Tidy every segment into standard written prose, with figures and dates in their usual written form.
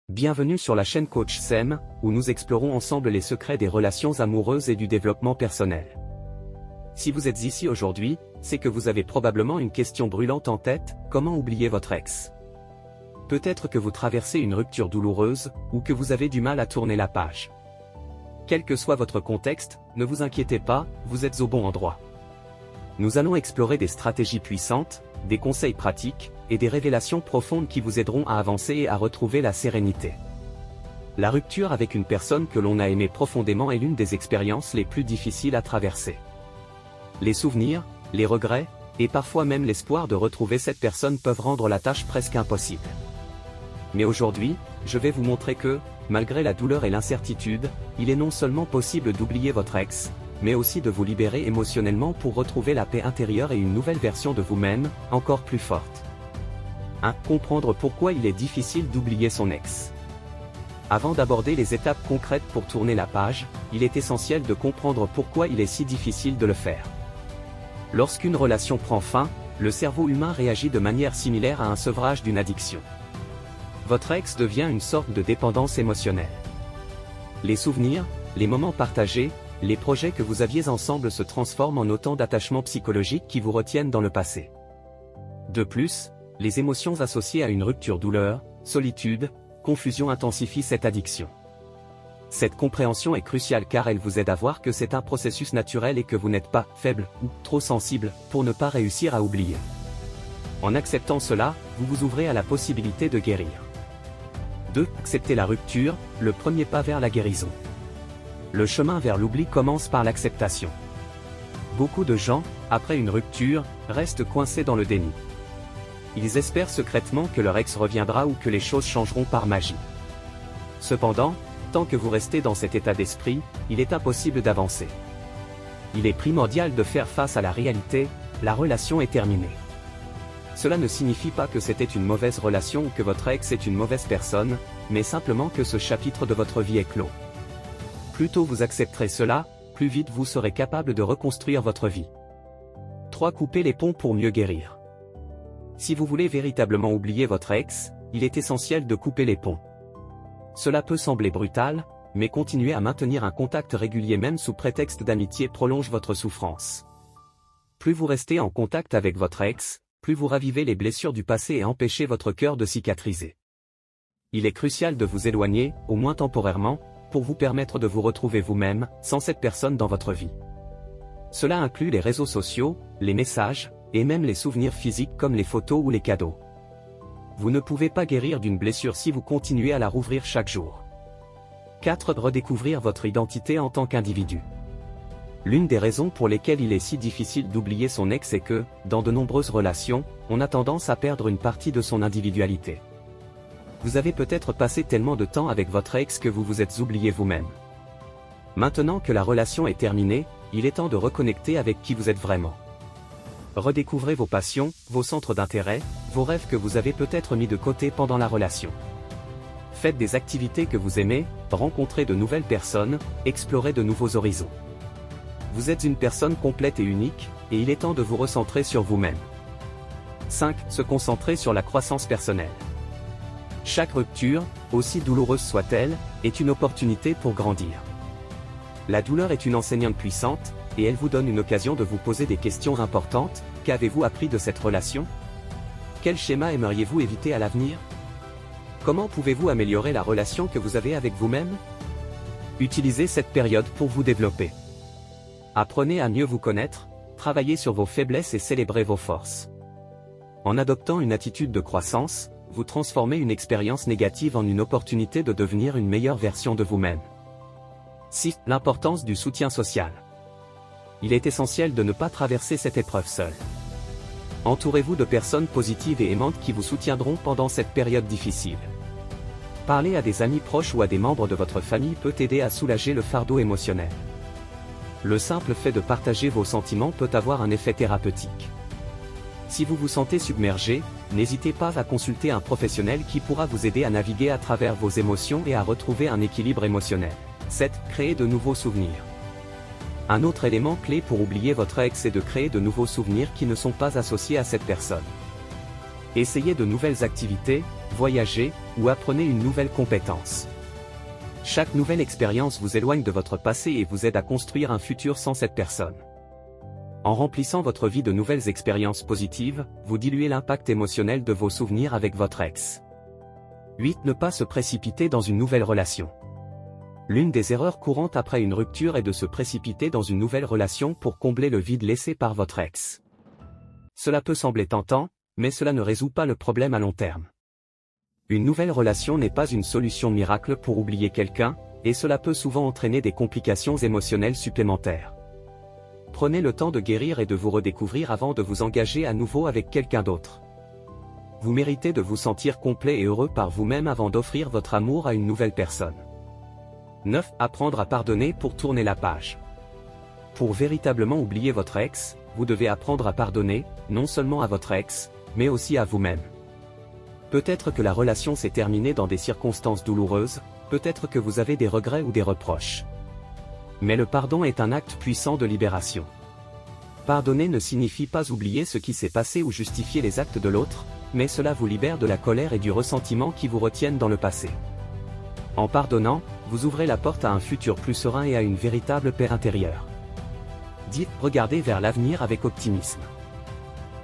Bienvenue sur la chaîne Coach Sem, où nous explorons ensemble les secrets des relations amoureuses et du développement personnel. Si vous êtes ici aujourd'hui, c'est que vous avez probablement une question brûlante en tête: comment oublier votre ex? Peut-être que vous traversez une rupture douloureuse, ou que vous avez du mal à tourner la page. Quel que soit votre contexte, ne vous inquiétez pas, vous êtes au bon endroit. Nous allons explorer des stratégies puissantes, des conseils pratiques, et des révélations profondes qui vous aideront à avancer et à retrouver la sérénité. La rupture avec une personne que l'on a aimée profondément est l'une des expériences les plus difficiles à traverser. Les souvenirs, les regrets, et parfois même l'espoir de retrouver cette personne peuvent rendre la tâche presque impossible. Mais aujourd'hui, je vais vous montrer que, malgré la douleur et l'incertitude, il est non seulement possible d'oublier votre ex, mais aussi de vous libérer émotionnellement pour retrouver la paix intérieure et une nouvelle version de vous-même, encore plus forte. 1. Comprendre pourquoi il est difficile d'oublier son ex. Avant d'aborder les étapes concrètes pour tourner la page, il est essentiel de comprendre pourquoi il est si difficile de le faire. Lorsqu'une relation prend fin, le cerveau humain réagit de manière similaire à un sevrage d'une addiction. Votre ex devient une sorte de dépendance émotionnelle. Les souvenirs, les moments partagés, les projets que vous aviez ensemble se transforment en autant d'attachements psychologiques qui vous retiennent dans le passé. De plus, les émotions associées à une rupture, douleur, solitude, confusion intensifient cette addiction. Cette compréhension est cruciale car elle vous aide à voir que c'est un processus naturel et que vous n'êtes pas faible ou trop sensible pour ne pas réussir à oublier. En acceptant cela, vous vous ouvrez à la possibilité de guérir. 2. Accepter la rupture, le premier pas vers la guérison. Le chemin vers l'oubli commence par l'acceptation. Beaucoup de gens, après une rupture, restent coincés dans le déni. Ils espèrent secrètement que leur ex reviendra ou que les choses changeront par magie. Cependant, tant que vous restez dans cet état d'esprit, il est impossible d'avancer. Il est primordial de faire face à la réalité: la relation est terminée. Cela ne signifie pas que c'était une mauvaise relation ou que votre ex est une mauvaise personne, mais simplement que ce chapitre de votre vie est clos. Plus tôt vous accepterez cela, plus vite vous serez capable de reconstruire votre vie. 3. Couper les ponts pour mieux guérir. Si vous voulez véritablement oublier votre ex, il est essentiel de couper les ponts. Cela peut sembler brutal, mais continuer à maintenir un contact régulier même sous prétexte d'amitié prolonge votre souffrance. Plus vous restez en contact avec votre ex, plus vous ravivez les blessures du passé et empêchez votre cœur de cicatriser. Il est crucial de vous éloigner, au moins temporairement, pour vous permettre de vous retrouver vous-même, sans cette personne dans votre vie. Cela inclut les réseaux sociaux, les messages, et même les souvenirs physiques comme les photos ou les cadeaux. Vous ne pouvez pas guérir d'une blessure si vous continuez à la rouvrir chaque jour. 4. Redécouvrir votre identité en tant qu'individu. L'une des raisons pour lesquelles il est si difficile d'oublier son ex est que, dans de nombreuses relations, on a tendance à perdre une partie de son individualité. Vous avez peut-être passé tellement de temps avec votre ex que vous vous êtes oublié vous-même. Maintenant que la relation est terminée, il est temps de reconnecter avec qui vous êtes vraiment. Redécouvrez vos passions, vos centres d'intérêt, vos rêves que vous avez peut-être mis de côté pendant la relation. Faites des activités que vous aimez, rencontrez de nouvelles personnes, explorez de nouveaux horizons. Vous êtes une personne complète et unique, et il est temps de vous recentrer sur vous-même. 5. Se concentrer sur la croissance personnelle. Chaque rupture, aussi douloureuse soit-elle, est une opportunité pour grandir. La douleur est une enseignante puissante, et elle vous donne une occasion de vous poser des questions importantes. Qu'avez-vous appris de cette relation? Quel schéma aimeriez-vous éviter à l'avenir? Comment pouvez-vous améliorer la relation que vous avez avec vous-même? Utilisez cette période pour vous développer. Apprenez à mieux vous connaître, travaillez sur vos faiblesses et célébrez vos forces. En adoptant une attitude de croissance, vous transformez une expérience négative en une opportunité de devenir une meilleure version de vous-même. 6. L'importance du soutien social. Il est essentiel de ne pas traverser cette épreuve seul. Entourez-vous de personnes positives et aimantes qui vous soutiendront pendant cette période difficile. Parler à des amis proches ou à des membres de votre famille peut aider à soulager le fardeau émotionnel. Le simple fait de partager vos sentiments peut avoir un effet thérapeutique. Si vous vous sentez submergé, n'hésitez pas à consulter un professionnel qui pourra vous aider à naviguer à travers vos émotions et à retrouver un équilibre émotionnel. 7. Créer de nouveaux souvenirs. Un autre élément clé pour oublier votre ex est de créer de nouveaux souvenirs qui ne sont pas associés à cette personne. Essayez de nouvelles activités, voyagez, ou apprenez une nouvelle compétence. Chaque nouvelle expérience vous éloigne de votre passé et vous aide à construire un futur sans cette personne. En remplissant votre vie de nouvelles expériences positives, vous diluez l'impact émotionnel de vos souvenirs avec votre ex. 8. Ne pas se précipiter dans une nouvelle relation. L'une des erreurs courantes après une rupture est de se précipiter dans une nouvelle relation pour combler le vide laissé par votre ex. Cela peut sembler tentant, mais cela ne résout pas le problème à long terme. Une nouvelle relation n'est pas une solution miracle pour oublier quelqu'un, et cela peut souvent entraîner des complications émotionnelles supplémentaires. Prenez le temps de guérir et de vous redécouvrir avant de vous engager à nouveau avec quelqu'un d'autre. Vous méritez de vous sentir complet et heureux par vous-même avant d'offrir votre amour à une nouvelle personne. 9. Apprendre à pardonner pour tourner la page. Pour véritablement oublier votre ex, vous devez apprendre à pardonner, non seulement à votre ex, mais aussi à vous-même. Peut-être que la relation s'est terminée dans des circonstances douloureuses, peut-être que vous avez des regrets ou des reproches. Mais le pardon est un acte puissant de libération. Pardonner ne signifie pas oublier ce qui s'est passé ou justifier les actes de l'autre, mais cela vous libère de la colère et du ressentiment qui vous retiennent dans le passé. En pardonnant, vous ouvrez la porte à un futur plus serein et à une véritable paix intérieure. 10. Regardez vers l'avenir avec optimisme.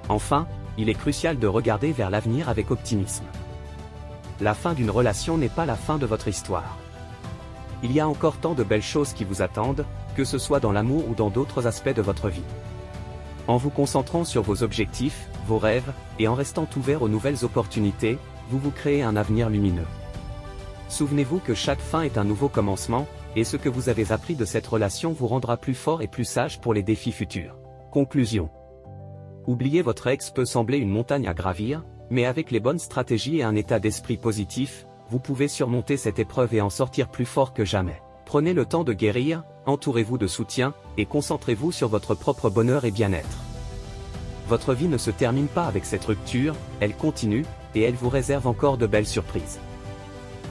Enfin, il est crucial de regarder vers l'avenir avec optimisme. La fin d'une relation n'est pas la fin de votre histoire. Il y a encore tant de belles choses qui vous attendent, que ce soit dans l'amour ou dans d'autres aspects de votre vie. En vous concentrant sur vos objectifs, vos rêves, et en restant ouvert aux nouvelles opportunités, vous vous créez un avenir lumineux. Souvenez-vous que chaque fin est un nouveau commencement, et ce que vous avez appris de cette relation vous rendra plus fort et plus sage pour les défis futurs. Conclusion. Oublier votre ex peut sembler une montagne à gravir, mais avec les bonnes stratégies et un état d'esprit positif, vous pouvez surmonter cette épreuve et en sortir plus fort que jamais. Prenez le temps de guérir, entourez-vous de soutien, et concentrez-vous sur votre propre bonheur et bien-être. Votre vie ne se termine pas avec cette rupture, elle continue, et elle vous réserve encore de belles surprises.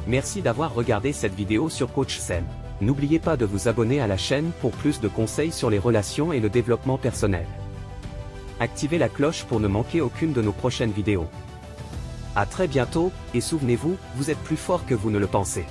Merci d'avoir regardé cette vidéo sur Coach Sam. N'oubliez pas de vous abonner à la chaîne pour plus de conseils sur les relations et le développement personnel. Activez la cloche pour ne manquer aucune de nos prochaines vidéos. À très bientôt, et souvenez-vous, vous êtes plus fort que vous ne le pensez.